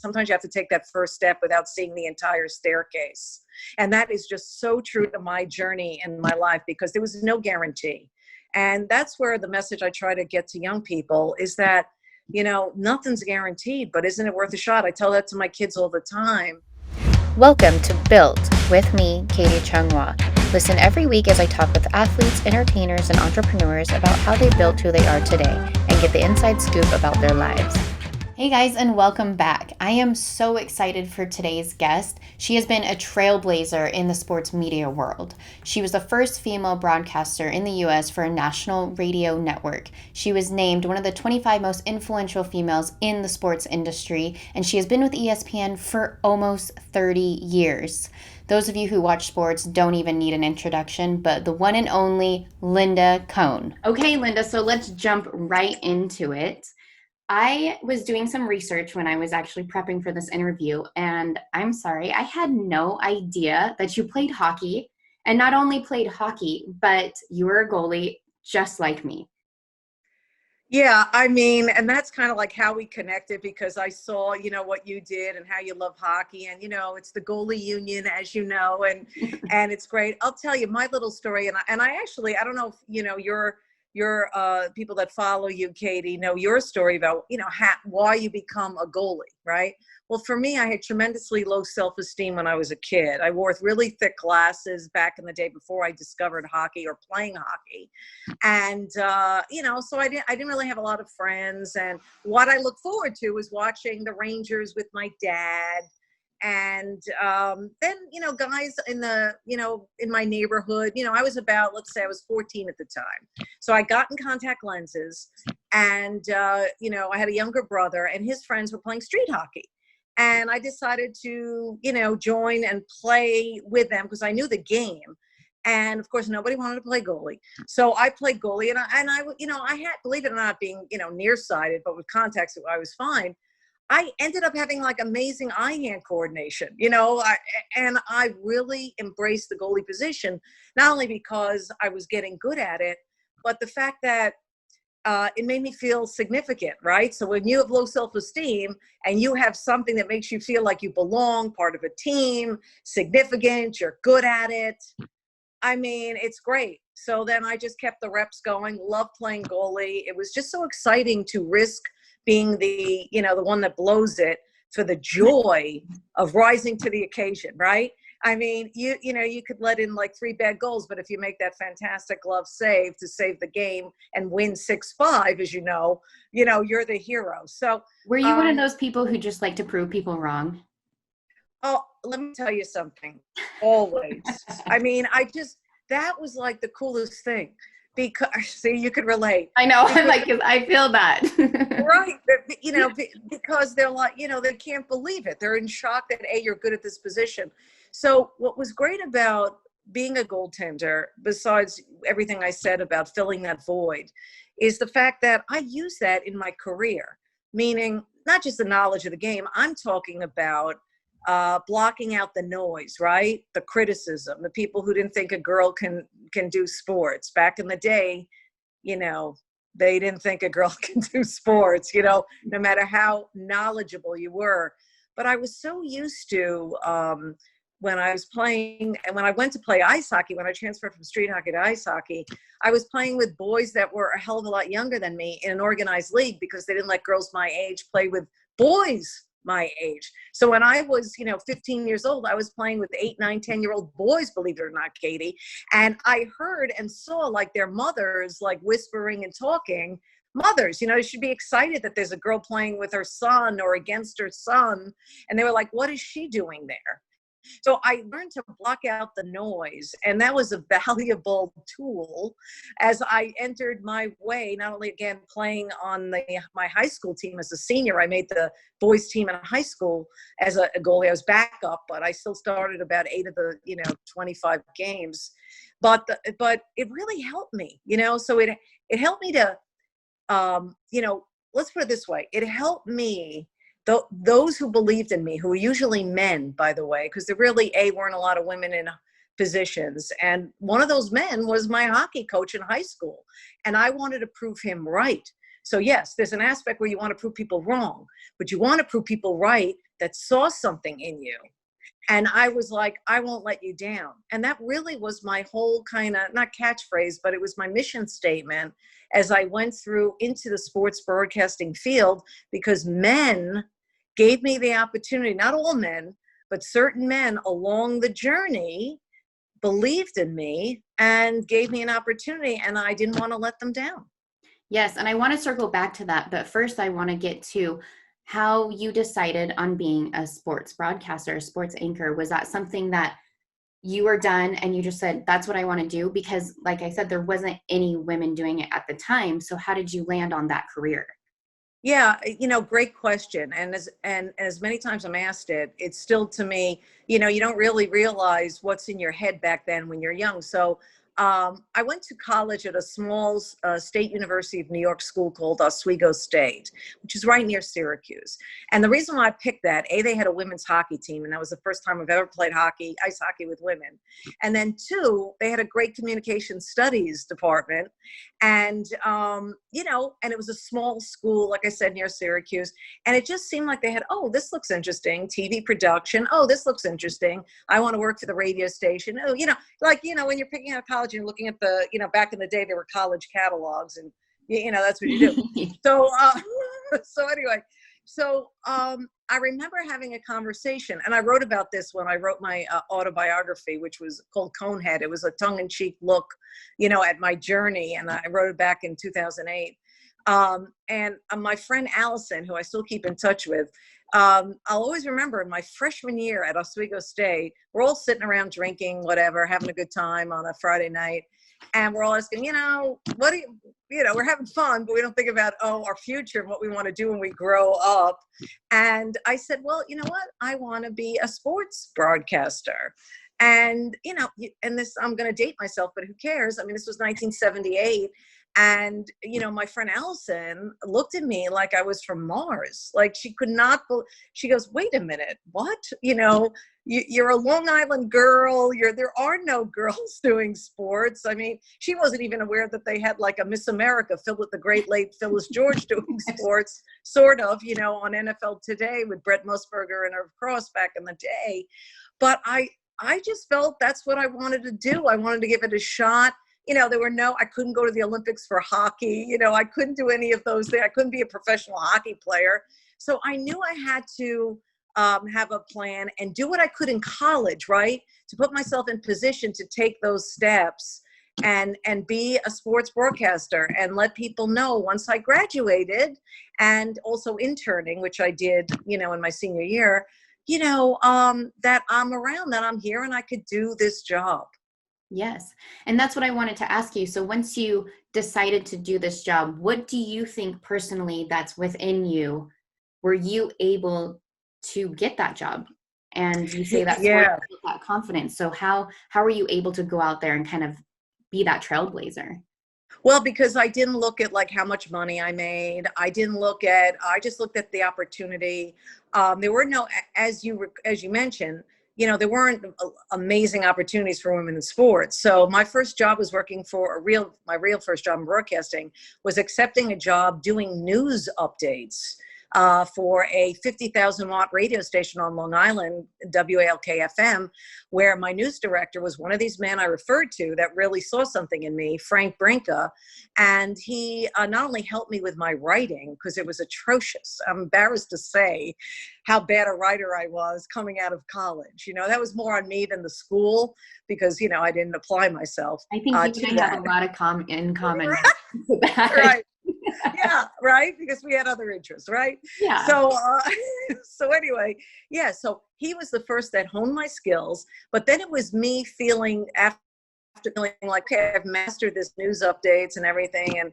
sometimes you have to take that first step without seeing the entire staircase. And that is just so true to my journey in my life, because there was no guarantee. And that's where the message I try to get to young people is that, nothing's guaranteed, but isn't it worth a shot? I tell that to my kids all the time. Welcome to Built with me, Katie Chung. Listen every week as I talk with athletes, entertainers, and entrepreneurs about how they built who they are today and get the inside scoop about their lives. Hey guys, and welcome back. I am so excited for today's guest. She has been a trailblazer in the sports media world. She was the first female broadcaster in the US for a national radio network. She was named one of the 25 most influential females in the sports industry, and she has been with ESPN for almost 30 years. Those of you who watch sports don't even need an introduction, but the one and only Linda Cohn. Okay, Linda, so let's jump right into it. I was doing some research when I was actually prepping for this interview, and I'm sorry, I had no idea that you played hockey, and not only played hockey, but you were a goalie just like me. Yeah, and that's kind of like how we connected, because I saw, what you did and how you love hockey, and, it's the goalie union, as you know, and it's great. I'll tell you my little story. And I actually, I don't know if, your people that follow you, Katie, know your story about, why you become a goalie, right? Well, for me, I had tremendously low self-esteem when I was a kid. I wore really thick glasses back in the day before I discovered hockey or playing hockey. And, so I didn't really have a lot of friends. And what I look forward to was watching the Rangers with my dad. And then, guys in in my neighborhood, I was about, let's say I was 14 at the time. So I got in contact lenses, and, I had a younger brother, and his friends were playing street hockey. And I decided to, join and play with them because I knew the game. And of course, nobody wanted to play goalie. So I played goalie, and I had, believe it or not, being, nearsighted, but with contacts, I was fine. I ended up having like amazing eye-hand coordination, and I really embraced the goalie position, not only because I was getting good at it, but the fact that it made me feel significant, right? So when you have low self-esteem and you have something that makes you feel like you belong, part of a team, significant, you're good at it, it's great. So then I just kept the reps going, loved playing goalie. It was just so exciting to risk being the one that blows it for the joy of rising to the occasion, right? You could let in like 3 bad goals, but if you make that fantastic glove save to save the game and win 6-5, as you're the hero. So were you one of those people who just like to prove people wrong? Oh, let me tell you something. Always. That was like the coolest thing. Because, see, you could relate. I know. Because I feel that. Right. Because they're like, they can't believe it. They're in shock that, A, you're good at this position. So what was great about being a goaltender, besides everything I said about filling that void, is the fact that I use that in my career, meaning not just the knowledge of the game. I'm talking about blocking out the noise, right? The criticism, the people who didn't think a girl can do sports. Back in the day, they didn't think a girl can do sports, no matter how knowledgeable you were. But I was so used to when I was playing, and when I went to play ice hockey, when I transferred from street hockey to ice hockey, I was playing with boys that were a hell of a lot younger than me in an organized league, because they didn't let girls my age play with boys my age. So when I was, 15 years old, I was playing with 8, 9, 10-year-old boys, believe it or not, Katie. And I heard and saw like their mothers, like whispering and talking. Mothers, they should be excited that there's a girl playing with her son or against her son. And they were like, what is she doing there? So I learned to block out the noise, and that was a valuable tool as I entered my way, not only again playing on my high school team as a senior. I made the boys team in high school as a goalie. I was backup, but I still started about 8 of the 25 games. But it really helped me, so it helped me to let's put it this way. It helped me, those who believed in me, who were usually men, by the way, because there really, weren't a lot of women in positions. And one of those men was my hockey coach in high school. And I wanted to prove him right. So yes, there's an aspect where you want to prove people wrong, but you want to prove people right that saw something in you. And I was like, I won't let you down. And that really was my whole kind of, not catchphrase, but it was my mission statement as I went through into the sports broadcasting field, because men gave me the opportunity, not all men, but certain men along the journey believed in me and gave me an opportunity, and I didn't want to let them down. Yes, and I want to circle back to that, but first I want to get to how you decided on being a sports broadcaster, a sports anchor. Was that something that you were done and you just said, that's what I want to do? Because like I said, there wasn't any women doing it at the time. So how did you land on that career? Yeah, great question. And as many times I'm asked it, it's still to me, you don't really realize what's in your head back then when you're young. So I went to college at a small state university of New York school called Oswego State, which is right near Syracuse. And the reason why I picked that, A, they had a women's hockey team, and that was the first time I've ever played ice hockey with women. And then two, they had a great communication studies department. And, and it was a small school, like I said, near Syracuse. And it just seemed like they had, oh, this looks interesting. TV production. Oh, this looks interesting. I want to work for the radio station. Oh, when you're picking out college and looking at the, back in the day, there were college catalogs, and, that's what you do. So, so anyway, I remember having a conversation, and I wrote about this when I wrote my autobiography, which was called Cohn. It was a tongue-in-cheek look, at my journey, and I wrote it back in 2008. And my friend Allison, who I still keep in touch with, I'll always remember in my freshman year at Oswego State, we're all sitting around drinking, whatever, having a good time on a Friday night. And we're all asking, what do we're having fun, but we don't think about, our future and what we want to do when we grow up. And I said, well, you know what? I want to be a sports broadcaster. And, and this, I'm going to date myself, but who cares? I mean, this was 1978. And, my friend Allison looked at me like I was from Mars. Like she could not, she goes, wait a minute, what? You're a Long Island girl. There are no girls doing sports. I mean, she wasn't even aware that they had like a Miss America, the great late Phyllis George doing sports, sort of, on NFL Today with Brett Musburger and Irv Cross back in the day. But I just felt that's what I wanted to do. I wanted to give it a shot. I couldn't go to the Olympics for hockey. I couldn't do any of those things. I couldn't be a professional hockey player. So I knew I had to have a plan and do what I could in college, right? To put myself in position to take those steps and be a sports broadcaster and let people know once I graduated, and also interning, which I did, in my senior year, that I'm around, that I'm here and I could do this job. Yes. And that's what I wanted to ask you. So once you decided to do this job, what do you think personally that's within you? Were you able to get that job? And you say that that confidence. So how were you able to go out there and kind of be that trailblazer? Well, because I didn't look at like how much money I made. I just looked at the opportunity. There were no, as you mentioned, there weren't amazing opportunities for women in sports. So my first job was working for my real first job in broadcasting was accepting a job doing news updates for a 50,000 watt radio station on Long Island, WALK-FM, where my news director was one of these men I referred to that really saw something in me, Frank Brinka. And he not only helped me with my writing, because it was atrocious. I'm embarrassed to say how bad a writer I was coming out of college. That was more on me than the school, because, I didn't apply myself. I think you and I have a lot in common. Right. Yeah, right. Because we had other interests, right? Yeah. So anyway, yeah. So he was the first that honed my skills, but then it was me feeling after feeling like, okay, I've mastered this news updates and everything. And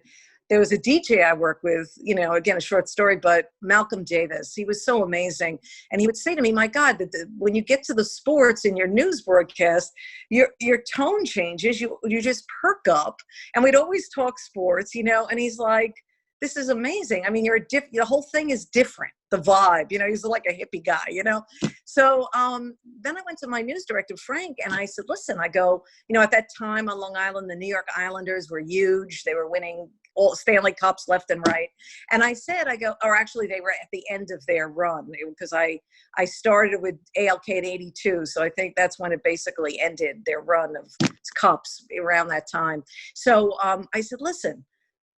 there was a DJ I worked with, again, a short story, but Malcolm Davis, he was so amazing. And he would say to me, my God, when you get to the sports in your news broadcast, your tone changes, you just perk up. And we'd always talk sports, and he's like, this is amazing. I mean, the whole thing is different. The vibe, he's like a hippie guy, So then I went to my news director, Frank, and I said, listen, I go, at that time on Long Island, the New York Islanders were huge. They were winning all Stanley Cups left and right. And I said, or actually they were at the end of their run, because I started with ALK in 82. So I think that's when it basically ended their run of cups around that time. So I said, listen,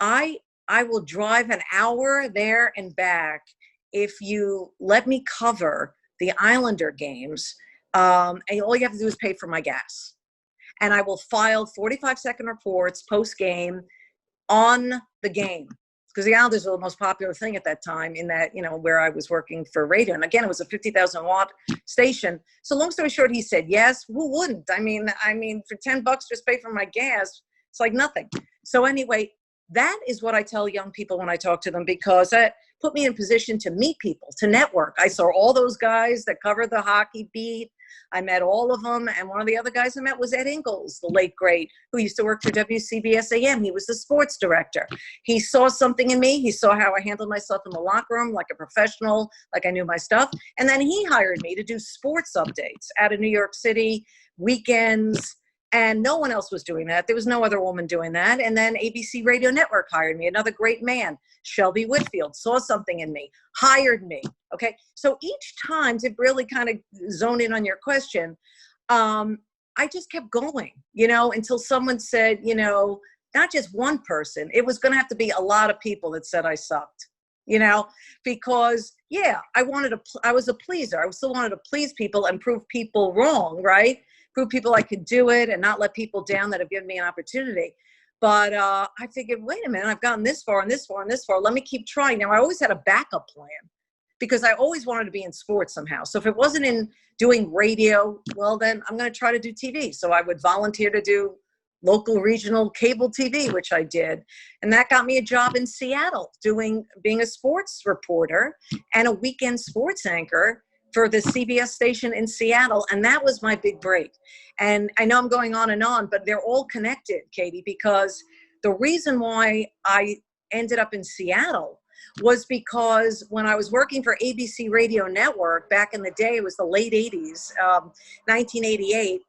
I will drive an hour there and back if you let me cover the Islander games. And all you have to do is pay for my gas. And I will file 45-second reports post-game on the game. Because the Islanders were the most popular thing at that time in that, where I was working for radio. And again, it was a 50,000 watt station. So long story short, he said, yes, who wouldn't? I mean, for $10, just pay for my gas. It's like nothing. So anyway, that is what I tell young people when I talk to them, because that put me in a position to meet people, to network. I saw all those guys that covered the hockey beat. I met all of them. And one of the other guys I met was Ed Ingles, the late great, who used to work for WCBS AM. He was the sports director. He saw something in me. He saw how I handled myself in the locker room like a professional, like I knew my stuff. And then he hired me to do sports updates out of New York City, weekends. And no one else was doing that. There was no other woman doing that. And then ABC Radio Network hired me. Another great man, Shelby Whitfield, saw something in me, hired me. Okay. So each time, to really kind of zone in on your question, I just kept going, until someone said, not just one person, it was going to have to be a lot of people that said I sucked, because I was a pleaser. I still wanted to please people and prove people wrong, right? Prove people I could do it and not let people down that have given me an opportunity. But I figured, wait a minute, I've gotten this far and this far and this far. Let me keep trying. Now, I always had a backup plan because I always wanted to be in sports somehow. So if it wasn't in doing radio, well, then I'm going to try to do TV. So I would volunteer to do local regional cable TV, which I did. And that got me a job in Seattle being a sports reporter and a weekend sports anchor for the CBS station in Seattle. And that was my big break. And I know I'm going on, but they're all connected, Katie, because the reason why I ended up in Seattle was because when I was working for ABC Radio Network back in the day, it was the late 80s, 1988,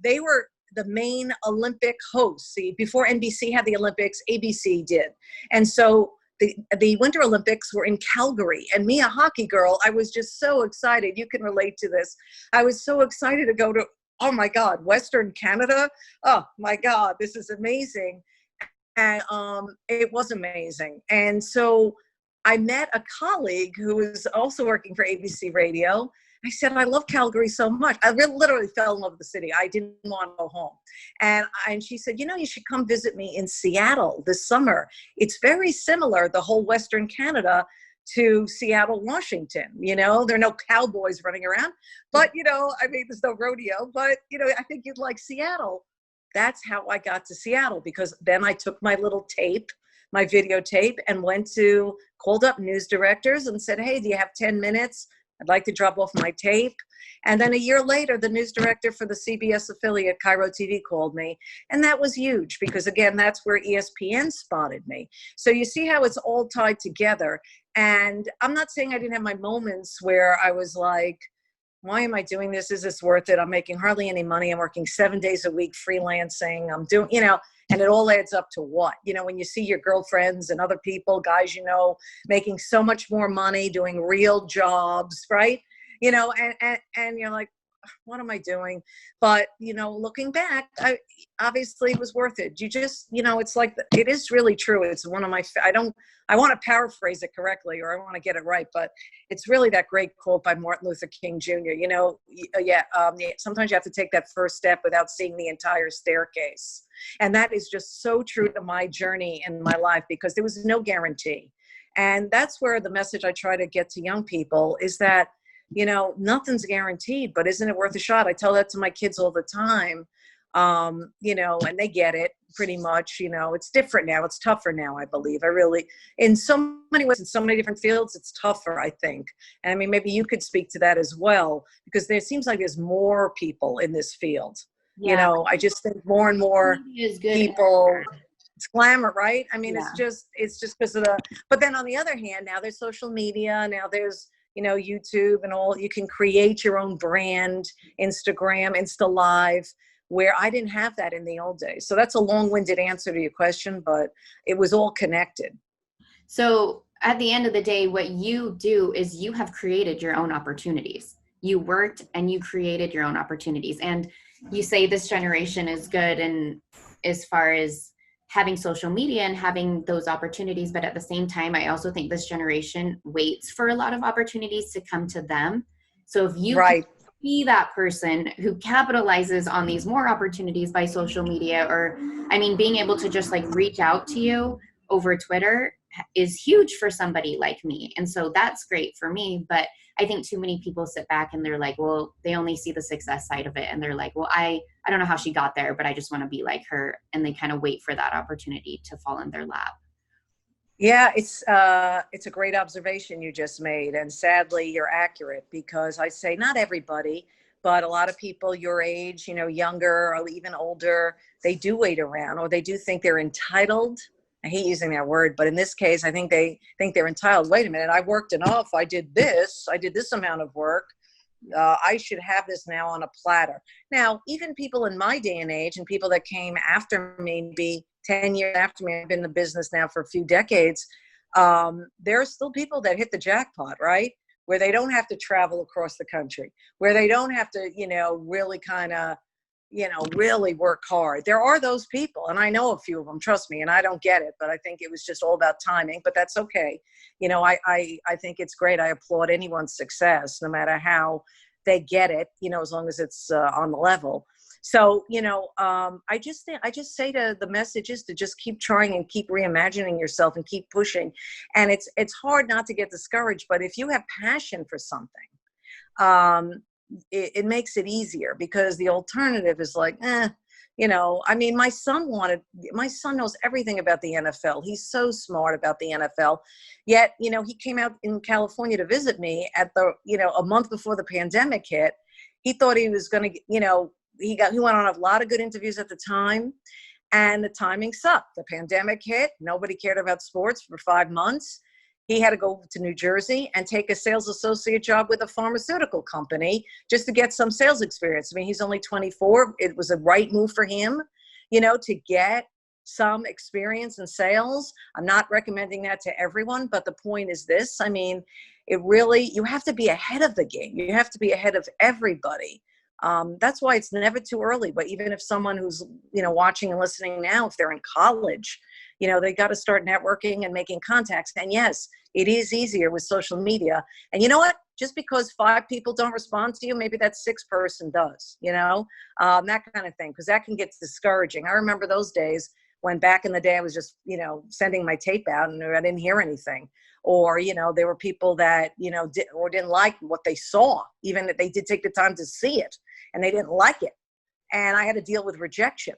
they were the main Olympic hosts. See, before NBC had the Olympics, ABC did. And so the Winter Olympics were in Calgary, and me, a hockey girl, I was just so excited. You can relate to this. I was so excited to go to, oh my God, Western Canada. Oh my God, this is amazing. And it was amazing. And so I met a colleague who was also working for ABC Radio. I said, I love Calgary so much. I literally fell in love with the city. I didn't want to go home. And she said, you should come visit me in Seattle this summer. It's very similar, the whole Western Canada, to Seattle, Washington. There are no cowboys running around, but, there's no rodeo, but, I think you'd like Seattle. That's how I got to Seattle, because then I took my little tape, my videotape, and called up news directors and said, hey, do you have 10 minutes? I'd like to drop off my tape. And then a year later, the news director for the CBS affiliate, Cairo TV, called me. And that was huge because, again, that's where ESPN spotted me. So you see how it's all tied together. And I'm not saying I didn't have my moments where I was like, why am I doing this? Is this worth it? I'm making hardly any money. I'm working 7 days a week freelancing. I'm doing, and it all adds up to what? When you see your girlfriends and other people, guys, making so much more money, doing real jobs, right? And you're like, what am I doing? But, looking back, obviously it was worth it. You just, it's like, it is really true. It's one of my, I want to paraphrase it correctly, or I want to get it right, but it's really that great quote by Martin Luther King Jr. Sometimes you have to take that first step without seeing the entire staircase. And that is just so true to my journey in my life, because there was no guarantee. And that's where the message I try to get to young people is that, nothing's guaranteed, but isn't it worth a shot? I tell that to my kids all the time, and they get it pretty much. It's different now. It's tougher now, I believe. In so many ways, in so many different fields, it's tougher, I think. And maybe you could speak to that as well, because there seems like there's more people in this field. Yeah. I just think more and more people, it's glamour, right? Yeah. It's just because of but then on the other hand, now there's social media, now there's, YouTube and all. You can create your own brand, Instagram, Insta Live. where I didn't have that in the old days. So that's a long-winded answer to your question, but it was all connected. So at the end of the day, what you do is you have created your own opportunities. You worked and you created your own opportunities. And you say this generation is good and as far as having social media and having those opportunities, but at the same time, I also think this generation waits for a lot of opportunities to come to them. So if you can be that person who capitalizes on these more opportunities by social media, or I mean, being able to just like reach out to you over Twitter is huge for somebody like me. And so that's great for me. But I think too many people sit back and they're like, well, they only see the success side of it. And they're like, well, I don't know how she got there, but I just want to be like her. And they kind of wait for that opportunity to fall in their lap. Yeah, it's a great observation you just made. And sadly, you're accurate, because I say not everybody, but a lot of people your age, younger or even older, they do wait around, or they do think they're entitled. I hate using that word, but in this case, I think they think they're entitled. Wait a minute, I worked enough. I did this amount of work. I should have this now on a platter. Now, even people in my day and age and people that came after me, maybe 10 years after me, I've been in the business now for a few decades. There are still people that hit the jackpot, right? Where they don't have to travel across the country, where they don't have to, really kind of, really work hard. There are those people, and I know a few of them, trust me, and I don't get it, but I think it was just all about timing, but that's okay. I think it's great. I applaud anyone's success, no matter how they get it, as long as it's on the level. So, I just say to the message is to just keep trying and keep reimagining yourself and keep pushing. And it's hard not to get discouraged, but if you have passion for something, it makes it easier, because the alternative is like, I mean, my son knows everything about the NFL. He's so smart about the NFL. Yet, he came out in California to visit me at a month before the pandemic hit. He thought he was going to, he went on a lot of good interviews at the time, and the timing sucked. The pandemic hit. Nobody cared about sports for 5 months. He had to go to New Jersey and take a sales associate job with a pharmaceutical company just to get some sales experience. I mean, he's only 24. It was a right move for him, to get some experience in sales. I'm not recommending that to everyone, but the point is this. I mean, you have to be ahead of the game. You have to be ahead of everybody. That's why it's never too early. But even if someone who's, watching and listening now, if they're in college, they got to start networking and making contacts. And yes, it is easier with social media. And you know what? Just because 5 people don't respond to you, maybe that 6th person does, that kind of thing, because that can get discouraging. I remember those days when back in the day I was just, sending my tape out and I didn't hear anything. Or, there were people that, didn't like what they saw, even if they did take the time to see it and they didn't like it. And I had to deal with rejection.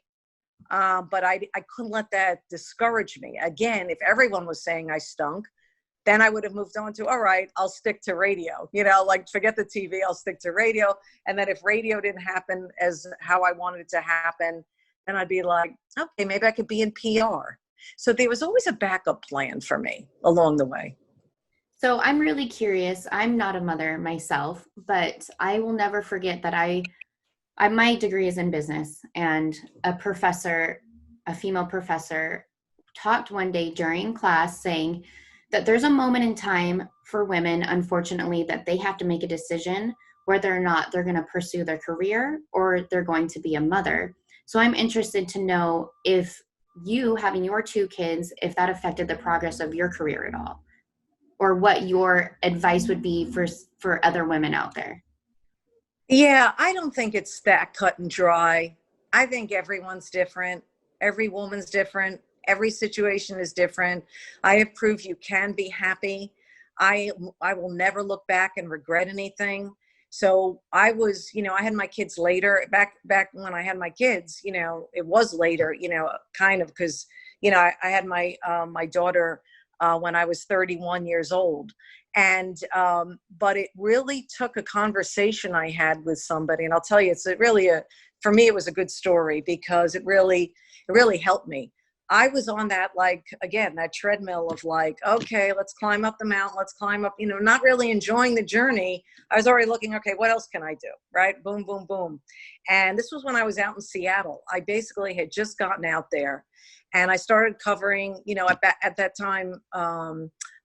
But I couldn't let that discourage me. Again, if everyone was saying I stunk, then I would have moved on to, all right, I'll stick to radio, forget the TV, I'll stick to radio. And then if radio didn't happen as how I wanted it to happen, then I'd be like, okay, maybe I could be in PR. So there was always a backup plan for me along the way. So I'm really curious. I'm not a mother myself, but I will never forget that my degree is in business, and a female professor talked one day during class saying that there's a moment in time for women, unfortunately, that they have to make a decision whether or not they're going to pursue their career or they're going to be a mother. So I'm interested to know if you having your 2 kids, if that affected the progress of your career at all, or what your advice would be for other women out there. Yeah, I don't think it's that cut and dry. I think everyone's different. Every woman's different. Every situation is different. I have proved you can be happy. I will never look back and regret anything. So I was, I had my kids later. Back when I had my kids, it was later, kind of, because, I had my daughter when I was 31 years old. And, but it really took a conversation I had with somebody. And I'll tell you, for me, it was a good story, because it really helped me. I was on that, like, again, that treadmill of like, okay, let's climb up the mountain. Let's climb up, not really enjoying the journey. I was already looking, okay, what else can I do? Right. Boom, boom, boom. And this was when I was out in Seattle. I basically had just gotten out there and I started covering, at that time,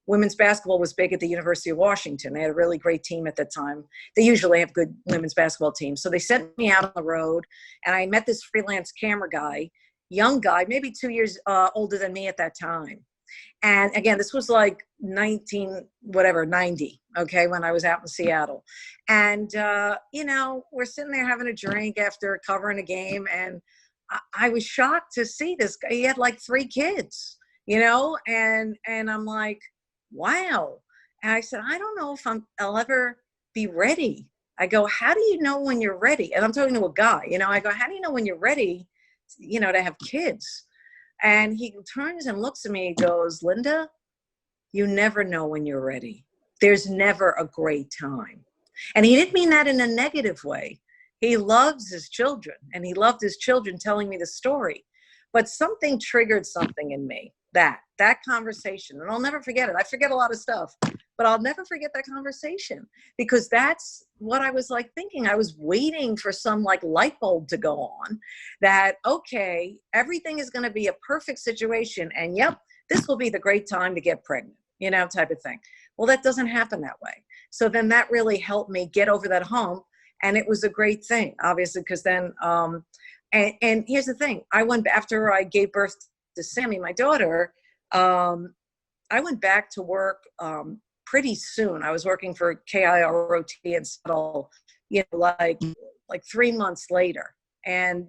women's basketball was big at the University of Washington. They had a really great team at that time. They usually have good women's basketball teams. So they sent me out on the road and I met this freelance camera guy, young guy, maybe 2 years older than me at that time. And again, this was like 90, okay, when I was out in Seattle. And, we're sitting there having a drink after covering a game. And I was shocked to see this guy. He had like 3 kids, and I'm like, wow. And I said, I don't know if I'll ever be ready. I go, how do you know when you're ready? And I'm talking to a guy, I go, how do you know when you're ready, to have kids? And he turns and looks at me and goes, Linda, you never know when you're ready. There's never a great time. And he didn't mean that in a negative way. He loves his children and he loved his children telling me the story. But something triggered something in me, that conversation. And I'll never forget it. I forget a lot of stuff, but I'll never forget that conversation because that's what I was like thinking. I was waiting for some like light bulb to go on that, okay, everything is going to be a perfect situation. And yep, this will be the great time to get pregnant, type of thing. Well, that doesn't happen that way. So then that really helped me get over that hump. And it was a great thing, obviously, because then, and here's the thing. I went, after I gave birth to Sammy, my daughter, I went back to work pretty soon. I was working for KIROT in Seattle, like 3 months later. And,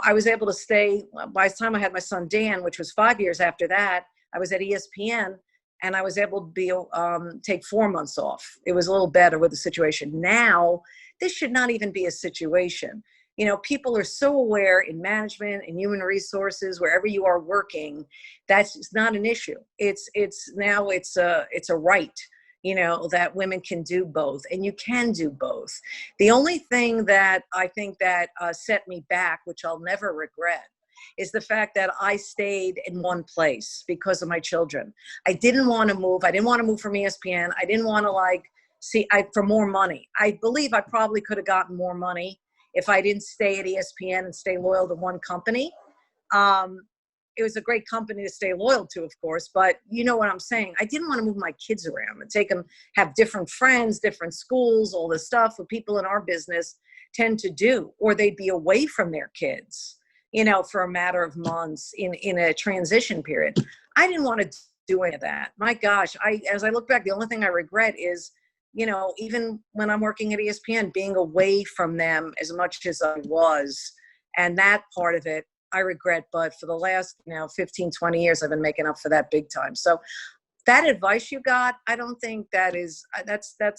I was able to stay, by the time I had my son, Dan, which was 5 years after that, I was at ESPN and I was able to take 4 months off. It was a little better with the situation. Now, this should not even be a situation. People are so aware in management and human resources, wherever you are working, that's not an issue. It's a right, that women can do both, and you can do both. The only thing that I think that set me back, which I'll never regret, is the fact that I stayed in one place because of my children. I didn't want to move. I didn't want to move from ESPN. I didn't want to for more money. I believe I probably could have gotten more money if I didn't stay at ESPN and stay loyal to one company. It was a great company to stay loyal to, of course, but you know what I'm saying? I didn't want to move my kids around and take them, have different friends, different schools, all this stuff what people in our business tend to do, or they'd be away from their kids, for a matter of months in a transition period. I didn't want to do any of that. My gosh, as I look back, the only thing I regret is, even when I'm working at ESPN, being away from them as much as I was. And that part of it, I regret. But for the last, 15, 20 years, I've been making up for that big time. So that advice you got, I don't think that's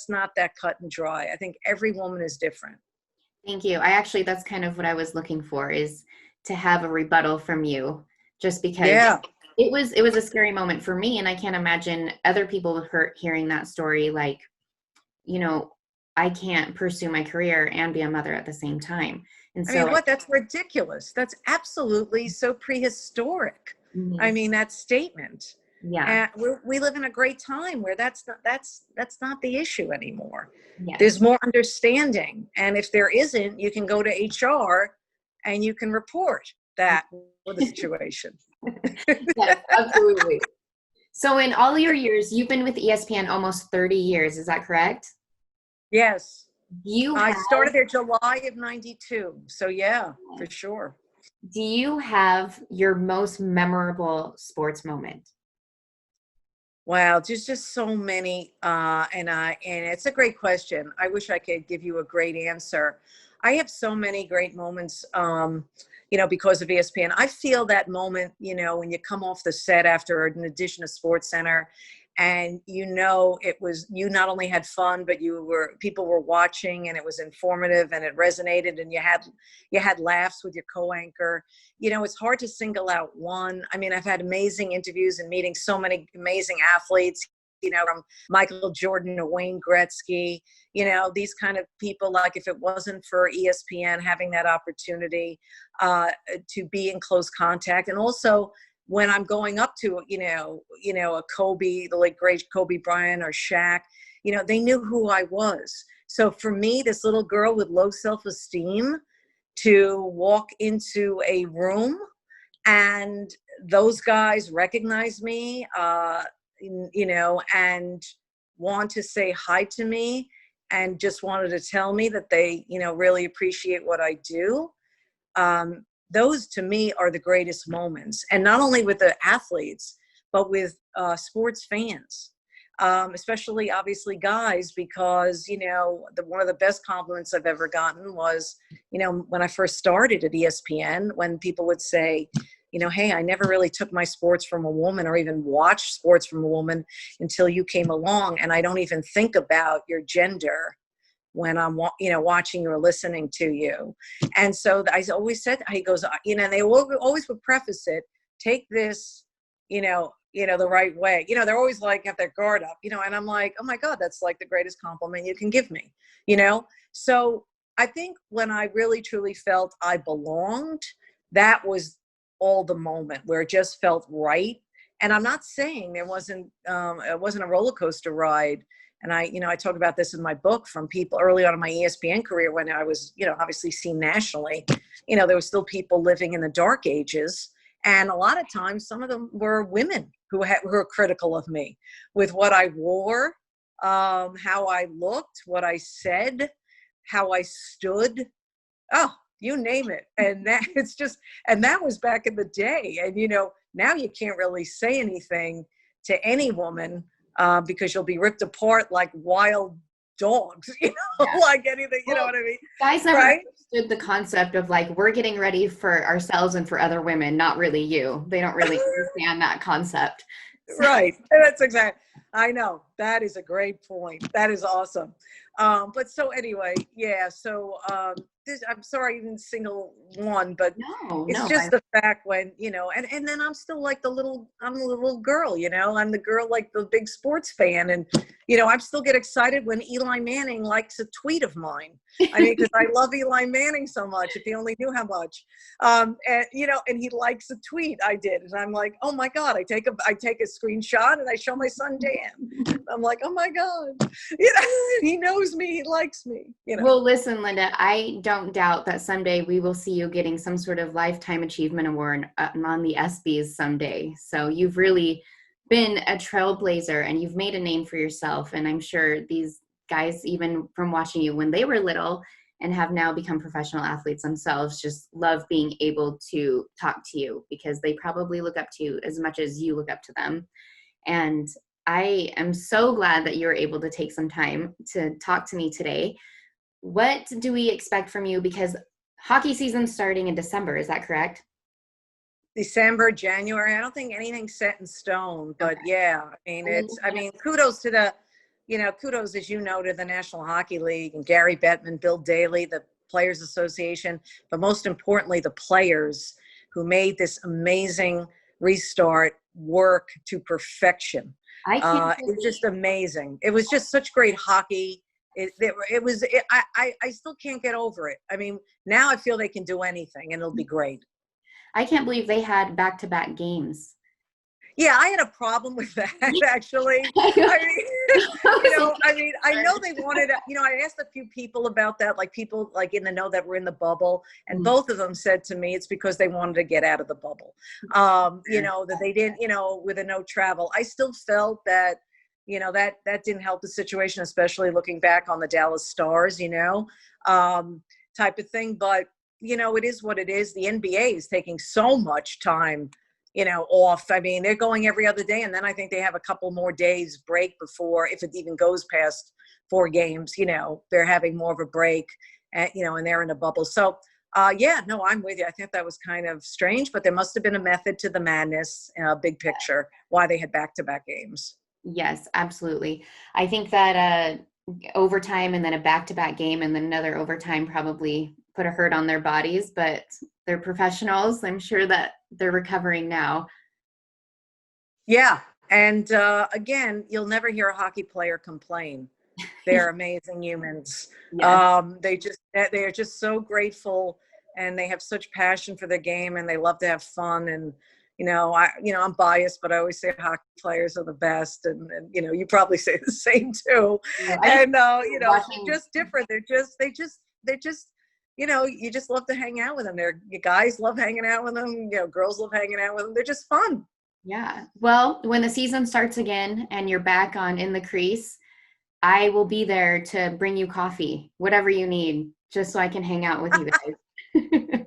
not that cut and dry. I think every woman is different. Thank you. That's kind of what I was looking for, is to have a rebuttal from you, just because it was a scary moment for me. And I can't imagine other people hearing that story, like, I can't pursue my career and be a mother at the same time. And so that's ridiculous. That's absolutely so prehistoric. Mm-hmm. I mean, that statement. Yeah. We live in a great time where that's not the issue anymore. Yes. There's more understanding. And if there isn't, you can go to HR and you can report that for the situation. Yes, absolutely. So in all your years, you've been with ESPN almost 30 years. Is that correct? Yes. I started there July of 92. So yeah, for sure. Do you have your most memorable sports moment? Wow, there's just so many, and it's a great question. I wish I could give you a great answer. I have so many great moments, because of ESPN. I feel that moment, when you come off the set after an edition of SportsCenter, and it was, you not only had fun, but people were watching, and it was informative, and it resonated, and you had laughs with your co-anchor. It's hard to single out one. I mean, I've had amazing interviews and meeting so many amazing athletes, from Michael Jordan to Wayne Gretzky, these kind of people, like if it wasn't for ESPN having that opportunity to be in close contact. And also when I'm going up to, a Kobe, the late great Kobe Bryant or Shaq, they knew who I was. So for me, this little girl with low self-esteem, to walk into a room and those guys recognize me, and want to say hi to me and just wanted to tell me that they, really appreciate what I do. Those to me are the greatest moments. And not only with the athletes, but with sports fans. Especially obviously guys, because, one of the best compliments I've ever gotten was, when I first started at ESPN, when people would say, hey, I never really took my sports from a woman or even watched sports from a woman until you came along. And I don't even think about your gender when I'm, watching or listening to you. And so I always said, he goes, and they always would preface it, take this, the right way. They're always like have their guard up, and I'm like, oh my God, that's like the greatest compliment you can give me, So I think when I really truly felt I belonged, that was all the moment where it just felt right. And I'm not saying it wasn't a roller coaster ride. And I talk about this in my book from people early on in my ESPN career when I was, obviously seen nationally, there were still people living in the dark ages. And a lot of times, some of them were women who were critical of me with what I wore, how I looked, what I said, how I stood. Oh, you name it. And that was back in the day. And, now you can't really say anything to any woman because you'll be ripped apart like wild dogs, Yeah. like anything, you know what I mean? Guys never understood the concept of like, we're getting ready for ourselves and for other women, not really you. They don't really understand that concept. Right. That's exactly. I know. That is a great point. That is awesome. But so anyway, yeah. So I'm sorry I didn't single one, but it's just the fact when, and then I'm still like I'm the little girl, I'm the girl, like the big sports fan. And, I still get excited when Eli Manning likes a tweet of mine. I mean, because I love Eli Manning so much, if he only knew how much. And he likes a tweet I did. And I'm like, oh my God, I take a screenshot and I show my son Dan. I'm like, oh my God, he knows me, he likes me. Well, listen, Linda, I don't doubt that someday we will see you getting some sort of lifetime achievement award on the ESPYs someday. So you've really been a trailblazer and you've made a name for yourself. And I'm sure these guys, even from watching you when they were little and have now become professional athletes themselves, just love being able to talk to you because they probably look up to you as much as you look up to them. And I am so glad that you're able to take some time to talk to me today. What do we expect from you? Because hockey season's starting in December, is that correct? December, January. I don't think anything's set in stone, but yeah, kudos to kudos, as you know, to the National Hockey League and Gary Bettman, Bill Daly, the Players Association, but most importantly, the players who made this amazing restart work to perfection. It was just amazing. It was just such great hockey. I still can't get over it. I mean, now I feel they can do anything and it'll be great. I can't believe they had back-to-back games. Yeah, I had a problem with that, actually. I know they wanted, I asked a few people about that, like people like in the know that were in the bubble, and both of them said to me it's because they wanted to get out of the bubble. That they didn't, with a no travel. I still felt that, that didn't help the situation, especially looking back on the Dallas Stars, type of thing. But, it is what it is. The NBA is taking so much time off. I mean, they're going every other day. And then I think they have a couple more days break before, if it even goes past 4 games, they're having more of a break and they're in a bubble. So, I'm with you. I think that was kind of strange, but there must've been a method to the madness, big picture, why they had back-to-back games. Yes, absolutely. I think that overtime and then a back-to-back game and then another overtime probably put a hurt on their bodies, but they're professionals. I'm sure that they're recovering now. Yeah. And again, you'll never hear a hockey player complain. They're amazing humans. Yes. They are just so grateful, and they have such passion for the game, and they love to have fun. And I'm biased, but I always say hockey players are the best, and you probably say the same too. I And watching. they're just different. They're just you just love to hang out with them. You guys love hanging out with them. Girls love hanging out with them. They're just fun. Yeah. Well, when the season starts again and you're back on in the crease, I will be there to bring you coffee, whatever you need, just so I can hang out with you guys.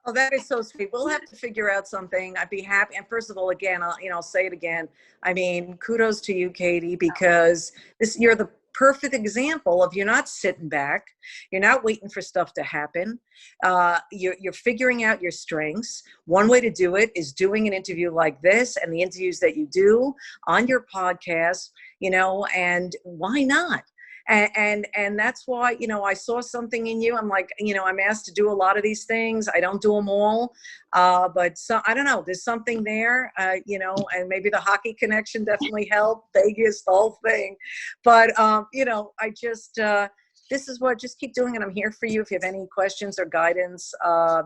Oh, that is so sweet. We'll have to figure out something. I'd be happy. And first of all, again, I'll say it again. I mean, kudos to you, Katie, because you're the perfect example of you're not sitting back. You're not waiting for stuff to happen. You're figuring out your strengths. One way to do it is doing an interview like this and the interviews that you do on your podcast, and why not? And that's why, I saw something in you. I'm like, I'm asked to do a lot of these things. I don't do them all. But I don't know, there's something there, and maybe the hockey connection definitely helped, Vegas, the whole thing. But, I just, this is what, just keep doing it. I'm here for you. If you have any questions or guidance,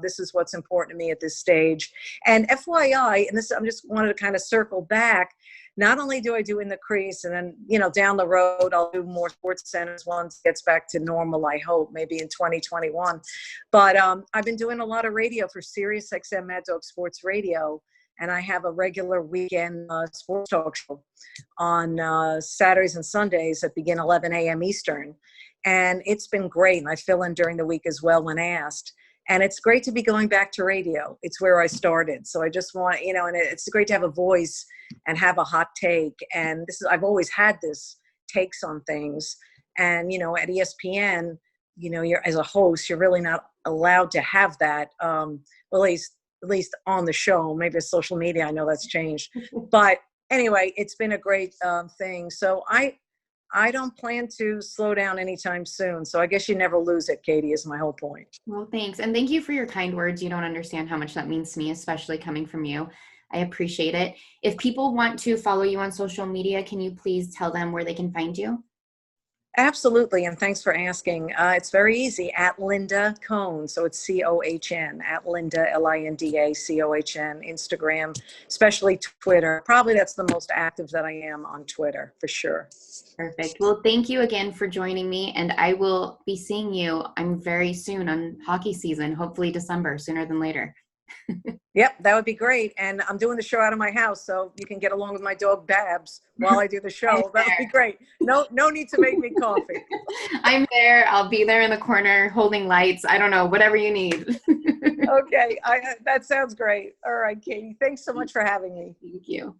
this is what's important to me at this stage. And FYI, and I'm just wanted to kind of circle back. Not only do I do In the Crease, and then, down the road, I'll do more sports centers once it gets back to normal, I hope, maybe in 2021. But I've been doing a lot of radio for Sirius XM Mad Dog Sports Radio, and I have a regular weekend sports talk show on Saturdays and Sundays that begin 11 a.m. Eastern. And it's been great, and I fill in during the week as well when asked. And it's great to be going back to radio. It's where I started. So I just want, and it's great to have a voice and have a hot take. And I've always had this takes on things. And, at ESPN, you're, as a host, you're really not allowed to have that, at least on the show. Maybe it's social media. I know that's changed. But anyway, it's been a great thing. So I don't plan to slow down anytime soon. So I guess you never lose it, Katie, is my whole point. Well, thanks. And thank you for your kind words. You don't understand how much that means to me, especially coming from you. I appreciate it. If people want to follow you on social media, can you please tell them where they can find you? Absolutely. And thanks for asking. It's very easy, at Linda Cohn. So it's Cohn, at Linda, Linda Cohn, Instagram, especially Twitter. Probably that's the most active that I am on Twitter, for sure. Perfect. Well, thank you again for joining me. And I will be seeing you, very soon on hockey season, hopefully December, sooner than later. Yep, that would be great. And I'm doing the show out of my house, so you can get along with my dog Babs while I do the show. That would be great. No need to make me coffee. I'm there. I'll be there in the corner holding lights. I don't know, whatever you need. Okay, that sounds great. All right, Katie, thanks so much for having me. Thank you.